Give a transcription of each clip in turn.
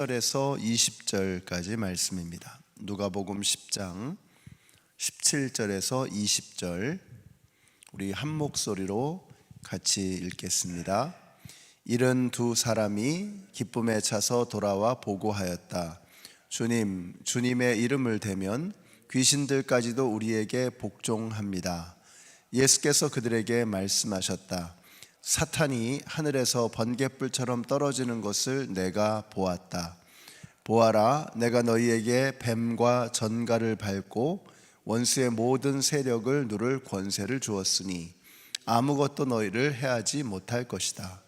1절에서 20절까지 말씀입니다. 누가복음 10장 17절에서 20절 우리 한 목소리로 같이 읽겠습니다. 이른 두 사람이 기쁨에 차서 돌아와 보고하였다. 주님, 주님의 이름을 대면 귀신들까지도 우리에게 복종합니다. 예수께서 그들에게 말씀하셨다. 사탄이 하늘에서 번갯불처럼 떨어지는 것을 내가 보았다. 보아라, 내가 너희에게 뱀과 전갈을 밟고 원수의 모든 세력을 누를 권세를 주었으니 아무것도 너희를 해하지 못할 것이다.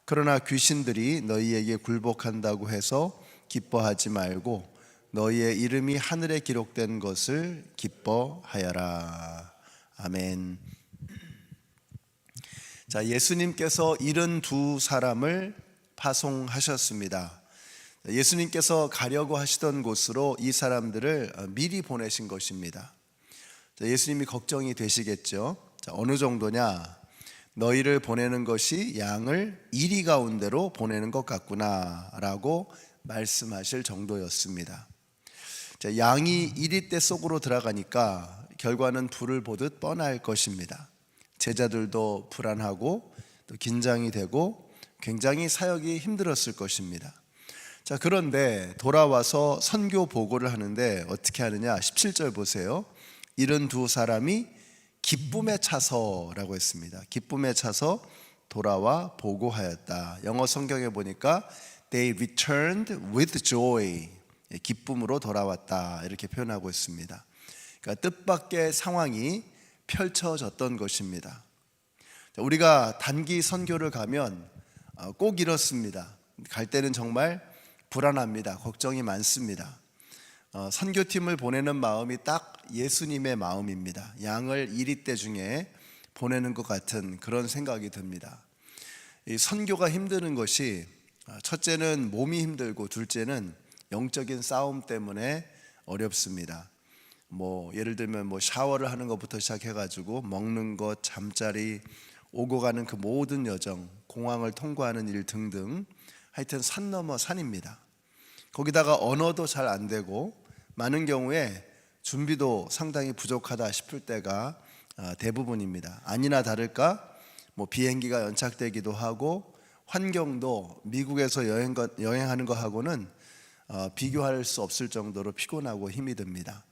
그러나 귀신들이 너희에게 굴복한다고 해서 기뻐하지 말고 너희의 이름이 하늘에 기록된 것을 기뻐하여라. 아멘. 자, 예수님께서 72사람을 파송하셨습니다. 예수님께서 가려고 하시던 곳으로 이 사람들을 미리 보내신 것입니다. 자, 예수님이 걱정이 되시겠죠. 자, 어느 정도냐? 너희를 보내는 것이 양을 이리 가운데로 보내는 것 같구나 라고 말씀하실 정도였습니다. 자, 양이 이리떼 속으로 들어가니까 결과는 불을 보듯 뻔할 것입니다. 제자들도 불안하고 또 긴장이 되고 굉장히 사역이 힘들었을 것입니다. 자, 그런데 돌아와서 선교 보고를 하는데 어떻게 하느냐? 17절 보세요. 72사람이 기쁨에 차서라고 했습니다. 기쁨에 차서 돌아와 보고하였다. 영어 성경에 보니까 They returned with joy. 기쁨으로 돌아왔다 이렇게 표현하고 있습니다. 그러니까 뜻밖의 상황이 펼쳐졌던 것입니다. 우리가 단기 선교를 가면 꼭 이렇습니다. 갈 때는 정말 불안합니다. 걱정이 많습니다. 선교팀을 보내는 마음이 딱 예수님의 마음입니다. 양을 이리떼 중에 보내는 것 같은 그런 생각이 듭니다. 이 선교가 힘드는 것이 첫째는 몸이 힘들고 둘째는 영적인 싸움 때문에 어렵습니다. 예를 들면 샤워를 하는 것부터 시작해가지고 먹는 것, 잠자리, 오고 가는 그 모든 여정, 공항을 통과하는 일 등등 하여튼 산 넘어 산입니다. 거기다가 언어도 잘 안 되고 많은 경우에 준비도 상당히 부족하다 싶을 때가 대부분입니다. 아니나 다를까 비행기가 연착되기도 하고 환경도 미국에서 여행하는 것하고는 비교할 수 없을 정도로 피곤하고 힘이 듭니다.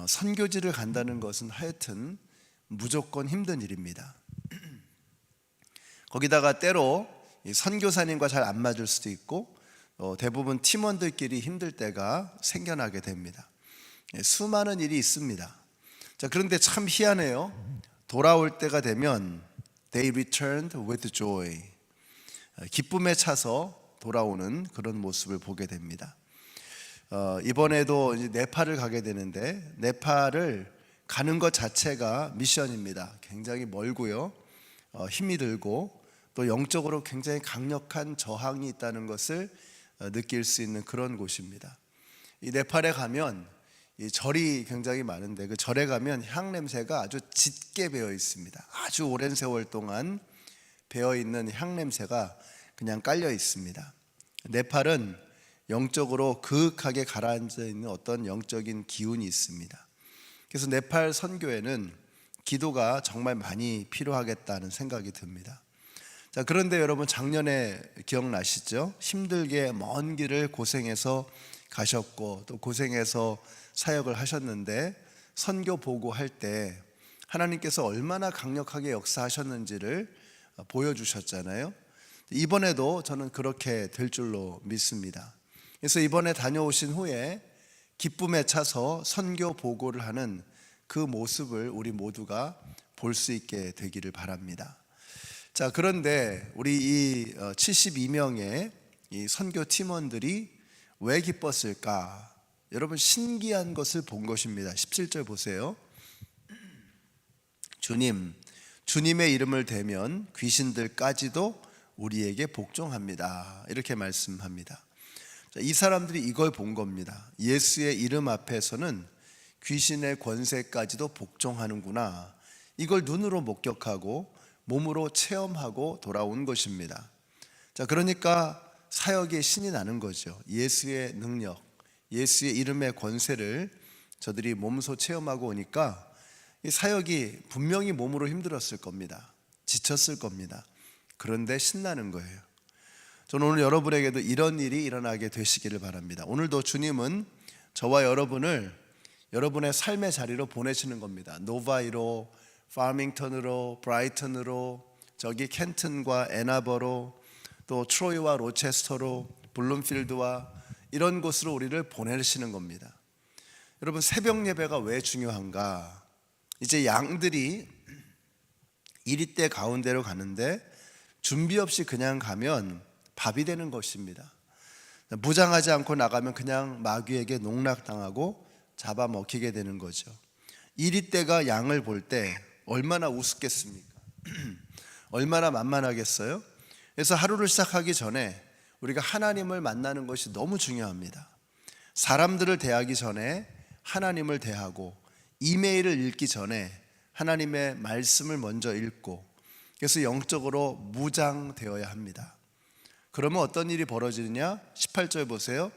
선교지를 간다는 것은 하여튼 무조건 힘든 일입니다. 거기다가 때로 선교사님과 잘 안 맞을 수도 있고 대부분 팀원들끼리 힘들 때가 생겨나게 됩니다. 수많은 일이 있습니다. 자, 그런데 참 희한해요. 돌아올 때가 되면 They returned with joy. 기쁨에 차서 돌아오는 그런 모습을 보게 됩니다. 이번에도 이제 네팔을 가게 되는데 네팔을 가는 것 자체가 미션입니다. 굉장히 멀고요, 힘이 들고 또 영적으로 굉장히 강력한 저항이 있다는 것을 느낄 수 있는 그런 곳입니다. 이 네팔에 가면 이 절이 굉장히 많은데 그 절에 가면 향 냄새가 아주 짙게 배어 있습니다. 아주 오랜 세월 동안 배어 있는 향 냄새가 그냥 깔려 있습니다. 네팔은 영적으로 그윽하게 가라앉아 있는 어떤 영적인 기운이 있습니다. 그래서 네팔 선교에는 기도가 정말 많이 필요하겠다는 생각이 듭니다. 자, 그런데 여러분 작년에 기억나시죠? 힘들게 먼 길을 고생해서 가셨고 또 고생해서 사역을 하셨는데 선교 보고할 때 하나님께서 얼마나 강력하게 역사하셨는지를 보여주셨잖아요. 이번에도 저는 그렇게 될 줄로 믿습니다. 그래서 이번에 다녀오신 후에 기쁨에 차서 선교 보고를 하는 그 모습을 우리 모두가 볼 수 있게 되기를 바랍니다. 자, 그런데 우리 이 72명의 이 선교 팀원들이 왜 기뻤을까? 여러분 신기한 것을 본 것입니다. 17절 보세요. 주님, 주님의 이름을 대면 귀신들까지도 우리에게 복종합니다. 이렇게 말씀합니다. 자, 이 사람들이 이걸 본 겁니다. 예수의 이름 앞에서는 귀신의 권세까지도 복종하는구나. 이걸 눈으로 목격하고 몸으로 체험하고 돌아온 것입니다. 자, 그러니까 사역에 신이 나는 거죠. 예수의 능력, 예수의 이름의 권세를 저들이 몸소 체험하고 오니까 이 사역이 분명히 몸으로 힘들었을 겁니다. 지쳤을 겁니다. 그런데 신나는 거예요. 저는 오늘 여러분에게도 이런 일이 일어나게 되시기를 바랍니다. 오늘도 주님은 저와 여러분을 여러분의 삶의 자리로 보내시는 겁니다. 노바이로, 파밍턴으로, 브라이턴으로, 저기 켄튼과 애나버로, 또 트로이와 로체스터로, 블룸필드와 이런 곳으로 우리를 보내시는 겁니다. 여러분, 새벽 예배가 왜 중요한가? 이제 양들이 이리떼 가운데로 가는데 준비 없이 그냥 가면 밥이 되는 것입니다. 무장하지 않고 나가면 그냥 마귀에게 농락당하고 잡아먹히게 되는 거죠. 이리떼가 양을 볼 때 얼마나 우습겠습니까? 얼마나 만만하겠어요? 그래서 하루를 시작하기 전에 우리가 하나님을 만나는 것이 너무 중요합니다. 사람들을 대하기 전에 하나님을 대하고, 이메일을 읽기 전에 하나님의 말씀을 먼저 읽고, 그래서 영적으로 무장되어야 합니다. 그러면 어떤 일이 벌어지느냐? 18절 보세요.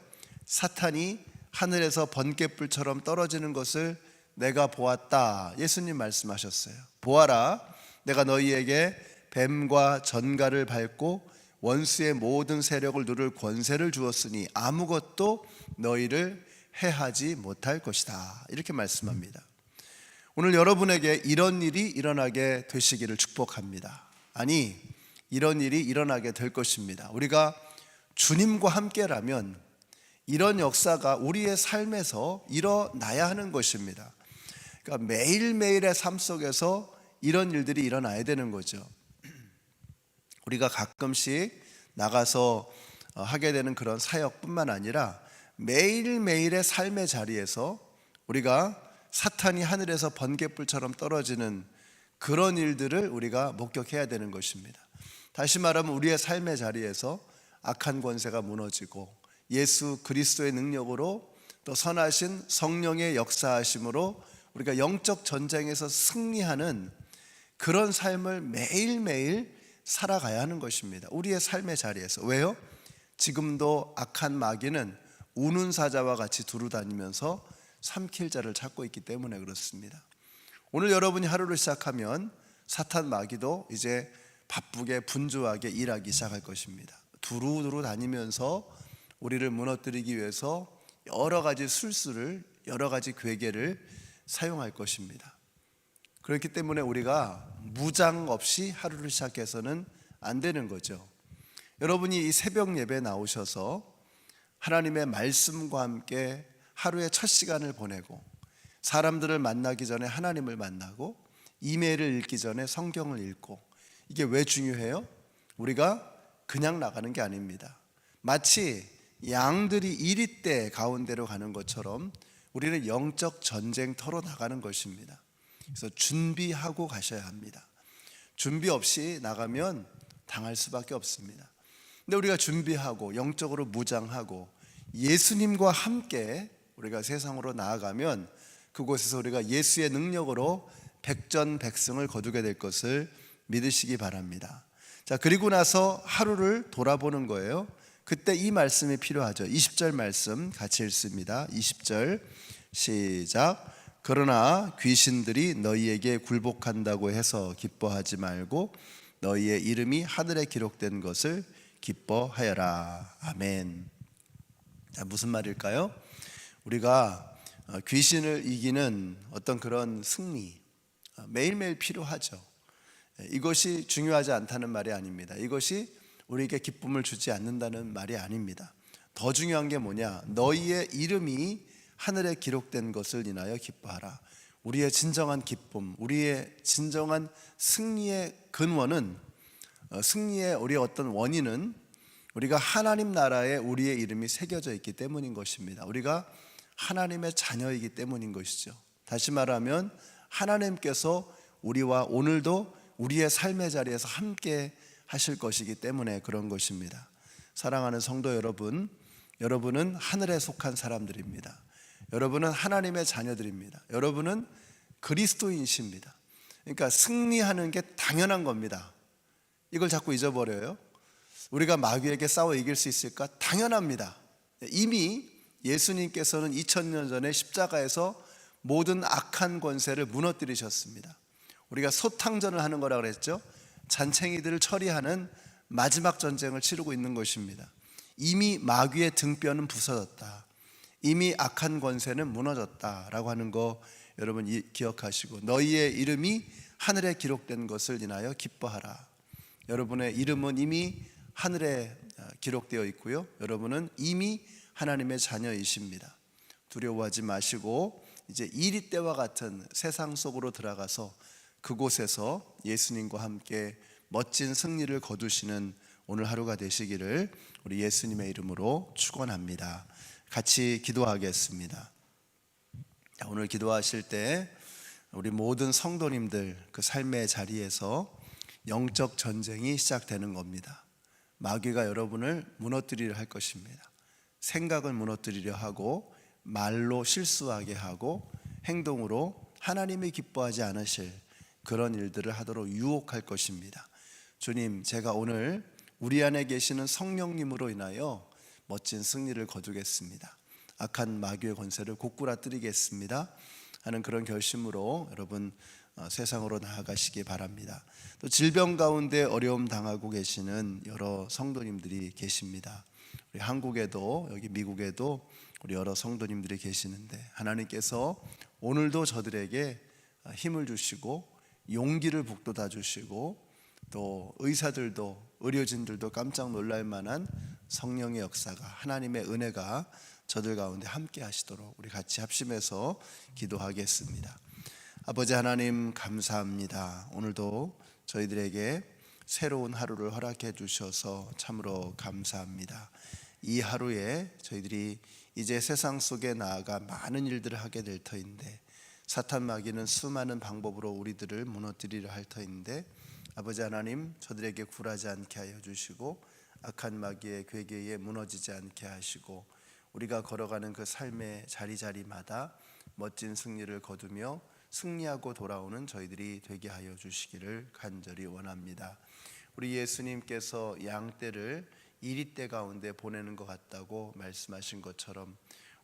사탄이 하늘에서 번갯불처럼 떨어지는 것을 내가 보았다. 예수님 말씀하셨어요. 보아라, 내가 너희에게 뱀과 전갈을 밟고 원수의 모든 세력을 누를 권세를 주었으니 아무것도 너희를 해하지 못할 것이다. 이렇게 말씀합니다. 오늘 여러분에게 이런 일이 일어나게 되시기를 축복합니다. 아니, 이런 일이 일어나게 될 것입니다. 우리가 주님과 함께라면 이런 역사가 우리의 삶에서 일어나야 하는 것입니다. 그러니까 매일매일의 삶 속에서 이런 일들이 일어나야 되는 거죠. 우리가 가끔씩 나가서 하게 되는 그런 사역뿐만 아니라 매일매일의 삶의 자리에서 우리가 사탄이 하늘에서 번갯불처럼 떨어지는 그런 일들을 우리가 목격해야 되는 것입니다. 다시 말하면 우리의 삶의 자리에서 악한 권세가 무너지고 예수 그리스도의 능력으로 또 선하신 성령의 역사하심으로 우리가 영적 전쟁에서 승리하는 그런 삶을 매일매일 살아가야 하는 것입니다. 우리의 삶의 자리에서. 왜요? 지금도 악한 마귀는 우는 사자와 같이 두루다니면서 삼킬 자를 찾고 있기 때문에 그렇습니다. 오늘 여러분이 하루를 시작하면 사탄 마귀도 이제 바쁘게 분주하게 일하기 시작할 것입니다. 두루두루 다니면서 우리를 무너뜨리기 위해서 여러 가지 술수를, 여러 가지 괴계를 사용할 것입니다. 그렇기 때문에 우리가 무장 없이 하루를 시작해서는 안 되는 거죠. 여러분이 이 새벽 예배에 나오셔서 하나님의 말씀과 함께 하루의 첫 시간을 보내고, 사람들을 만나기 전에 하나님을 만나고, 이메일을 읽기 전에 성경을 읽고, 이게 왜 중요해요? 우리가 그냥 나가는 게 아닙니다. 마치 양들이 이리떼 가운데로 가는 것처럼 우리는 영적 전쟁터로 나가는 것입니다. 그래서 준비하고 가셔야 합니다. 준비 없이 나가면 당할 수밖에 없습니다. 근데 우리가 준비하고 영적으로 무장하고 예수님과 함께 우리가 세상으로 나아가면 그곳에서 우리가 예수의 능력으로 백전백승을 거두게 될 것을 믿으시기 바랍니다. 자, 그리고 나서 하루를 돌아보는 거예요. 그때 이 말씀이 필요하죠. 20절 말씀 같이 읽습니다. 20절 시작. 그러나 귀신들이 너희에게 굴복한다고 해서 기뻐하지 말고 너희의 이름이 하늘에 기록된 것을 기뻐하여라. 아멘. 자, 무슨 말일까요? 우리가 귀신을 이기는 어떤 그런 승리 매일매일 필요하죠. 이것이 중요하지 않다는 말이 아닙니다. 이것이 우리에게 기쁨을 주지 않는다는 말이 아닙니다. 더 중요한 게 뭐냐? 너희의 이름이 하늘에 기록된 것을 인하여 기뻐하라. 우리의 진정한 기쁨, 우리의 진정한 승리의 근원은, 승리의 우리의 어떤 원인은 우리가 하나님 나라에 우리의 이름이 새겨져 있기 때문인 것입니다. 우리가 하나님의 자녀이기 때문인 것이죠. 다시 말하면 하나님께서 우리와 오늘도 우리의 삶의 자리에서 함께 하실 것이기 때문에 그런 것입니다. 사랑하는 성도 여러분, 여러분은 하늘에 속한 사람들입니다. 여러분은 하나님의 자녀들입니다. 여러분은 우리가 마귀에게 싸워 이길 수 있을까? 당연합니다. 이미 예수님께서는 2000년 전에 십자가에서 모든 악한 권세를 무너뜨리셨습니다. 우리가 소탕전을 하는 거라고 그랬죠. 잔챙이들을 처리하는 마지막 전쟁을 치르고 있는 것입니다. 이미 마귀의 등뼈는 부서졌다. 이미 악한 권세는 무너졌다라고 하는 거 여러분 기억하시고, 너희의 이름이 하늘에 기록된 것을 인하여 기뻐하라. 여러분의 이름은 이미 하늘에 기록되어 있고요, 여러분은 이미 하나님의 자녀이십니다. 두려워하지 마시고 이제 이리 때와 같은 세상 속으로 들어가서 그곳에서 예수님과 함께 멋진 승리를 거두시는 오늘 하루가 되시기를 우리 예수님의 이름으로 축원합니다. 같이 기도하겠습니다. 오늘 기도하실 때 우리 모든 성도님들 그 삶의 자리에서 영적 전쟁이 시작되는 겁니다. 마귀가 여러분을 무너뜨리려 할 것입니다. 생각을 무너뜨리려 하고, 말로 실수하게 하고, 행동으로 하나님이 기뻐하지 않으실 그런 일들을 하도록 유혹할 것입니다. 주님, 제가 오늘 우리 안에 계시는 성령님으로 인하여 멋진 승리를 거두겠습니다. 악한 마귀의 권세를 고꾸라뜨리겠습니다 하는 그런 결심으로 여러분 세상으로 나아가시기 바랍니다. 또 질병 가운데 어려움 당하고 계시는 여러 성도님들이 계십니다. 우리 한국에도, 여기 미국에도 우리 여러 성도님들이 계시는데, 하나님께서 오늘도 저들에게 힘을 주시고 용기를 북돋아 주시고, 또 의사들도, 의료진들도 깜짝 놀랄 만한 성령의 역사가, 하나님의 은혜가 저들 가운데 함께 하시도록 우리 같이 합심해서 기도하겠습니다. 아버지 하나님, 감사합니다. 오늘도 저희들에게 새로운 하루를 허락해 주셔서 참으로 감사합니다. 이 하루에 저희들이 이제 세상 속에 나아가 많은 일들을 하게 될 터인데, 사탄 마귀는 수많은 방법으로 우리들을 무너뜨리려 할 터인데, 아버지 하나님, 저들에게 굴하지 않게 하여 주시고, 악한 마귀의 괴계에 무너지지 않게 하시고, 우리가 걸어가는 그 삶의 자리자리마다 멋진 승리를 거두며 승리하고 돌아오는 저희들이 되게 하여 주시기를 간절히 원합니다. 우리 예수님께서 양떼를 이리떼 가운데 보내는 것 같다고 말씀하신 것처럼,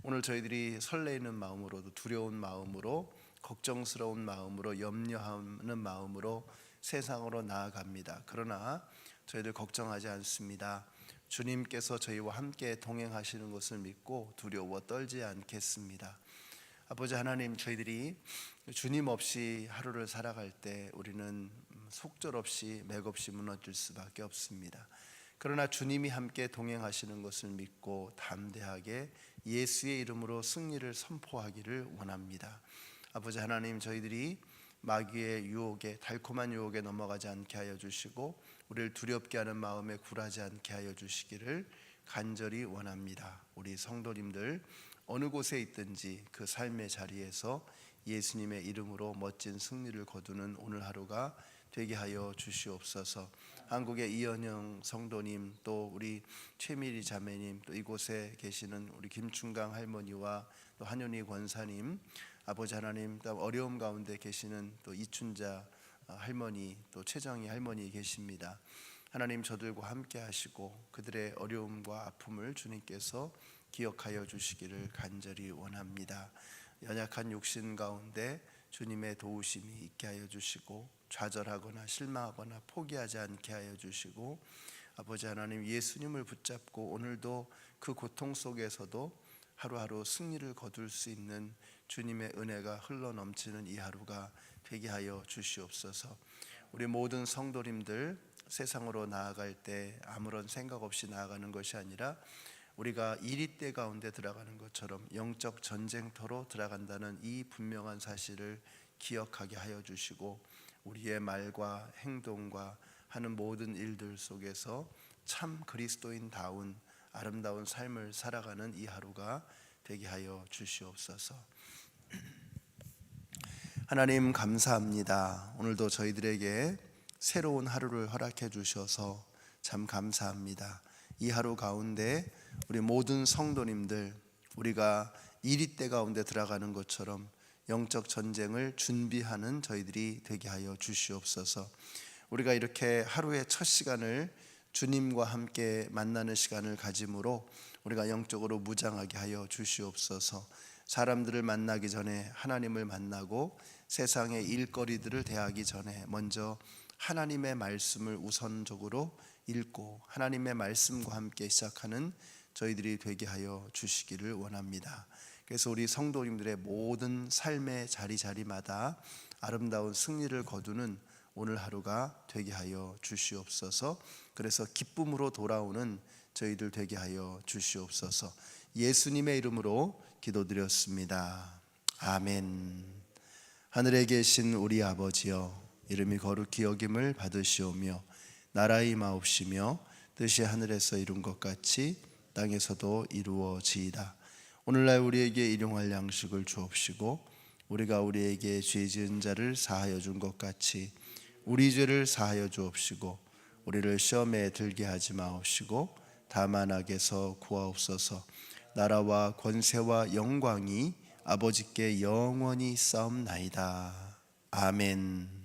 오늘 저희들이 설레이는 마음으로도, 두려운 마음으로, 걱정스러운 마음으로, 염려하는 마음으로 세상으로 나아갑니다. 그러나 저희들 걱정하지 않습니다. 주님께서 저희와 함께 동행하시는 것을 믿고 두려워 떨지 않겠습니다. 아버지 하나님, 저희들이 주님 없이 하루를 살아갈 때 우리는 속절없이 맥없이 무너질 수밖에 없습니다. 그러나 주님이 함께 동행하시는 것을 믿고 담대하게 예수의 이름으로 승리를 선포하기를 원합니다. 아버지 하나님, 저희들이 마귀의 유혹에, 달콤한 유혹에 넘어가지 않게 하여 주시고, 우리를 두렵게 하는 마음에 굴하지 않게 하여 주시기를 간절히 원합니다. 우리 성도님들 어느 곳에 있든지 그 삶의 자리에서 예수님의 이름으로 멋진 승리를 거두는 오늘 하루가 되게 하여 주시옵소서. 한국의 이현영 성도님, 또 우리 최미리 자매님, 또 이곳에 계시는 우리 김충강 할머니와 또 한윤희 권사님, 아버지 하나님, 또 어려움 가운데 계시는 또 이춘자 할머니, 또 최정희 할머니 계십니다. 하나님, 저들과 함께 하시고 그들의 어려움과 아픔을 주님께서 기억하여 주시기를 간절히 원합니다. 연약한 육신 가운데 주님의 도우심이 있게 하여 주시고, 좌절하거나 실망하거나 포기하지 않게 하여 주시고, 아버지 하나님, 예수님을 붙잡고 오늘도 그 고통 속에서도 하루하루 승리를 거둘 수 있는 주님의 은혜가 흘러넘치는 이 하루가 되게 하여 주시옵소서. 우리 모든 성도님들 세상으로 나아갈 때 아무런 생각 없이 나아가는 것이 아니라 우리가 이리떼 가운데 들어가는 것처럼 영적 전쟁터로 들어간다는 이 분명한 사실을 기억하게 하여 주시고, 우리의 말과 행동과 하는 모든 일들 속에서 참 그리스도인다운 아름다운 삶을 살아가는 이 하루가 되게 하여 주시옵소서. 하나님, 감사합니다. 오늘도 저희들에게 새로운 하루를 허락해 주셔서 참 감사합니다. 이 하루 가운데 우리 모든 성도님들, 우리가 이리떼 가운데 들어가는 것처럼 영적 전쟁을 준비하는 저희들이 되게 하여 주시옵소서. 우리가 이렇게 하루의 첫 시간을 주님과 함께 만나는 시간을 가짐으로 우리가 영적으로 무장하게 하여 주시옵소서. 사람들을 만나기 전에 하나님을 만나고 세상의 일거리들을 대하기 전에 먼저 하나님의 말씀을 우선적으로 읽고 하나님의 말씀과 함께 시작하는 저희들이 되게 하여 주시기를 원합니다. 그래서 우리 성도님들의 모든 삶의 자리자리마다 아름다운 승리를 거두는 오늘 하루가 되게 하여 주시옵소서. 그래서 기쁨으로 돌아오는 저희들 되게 하여 주시옵소서. 예수님의 이름으로 기도드렸습니다. 아멘. 하늘에 계신 우리 아버지여, 이름이 거룩히 여김을 받으시오며 나라의 임하옵시며 뜻이 하늘에서 이룬 것 같이 땅에서도 이루어지이다. 오늘날 우리에게 일용할 양식을 주옵시고 우리가 우리에게 죄 지은 자를 사하여 준 것 같이 우리 죄를 사하여 주옵시고 우리를 시험에 들게 하지 마옵시고 다만 악에서 구하옵소서. 나라와 권세와 영광이 아버지께 영원히 싸움나이다. 아멘.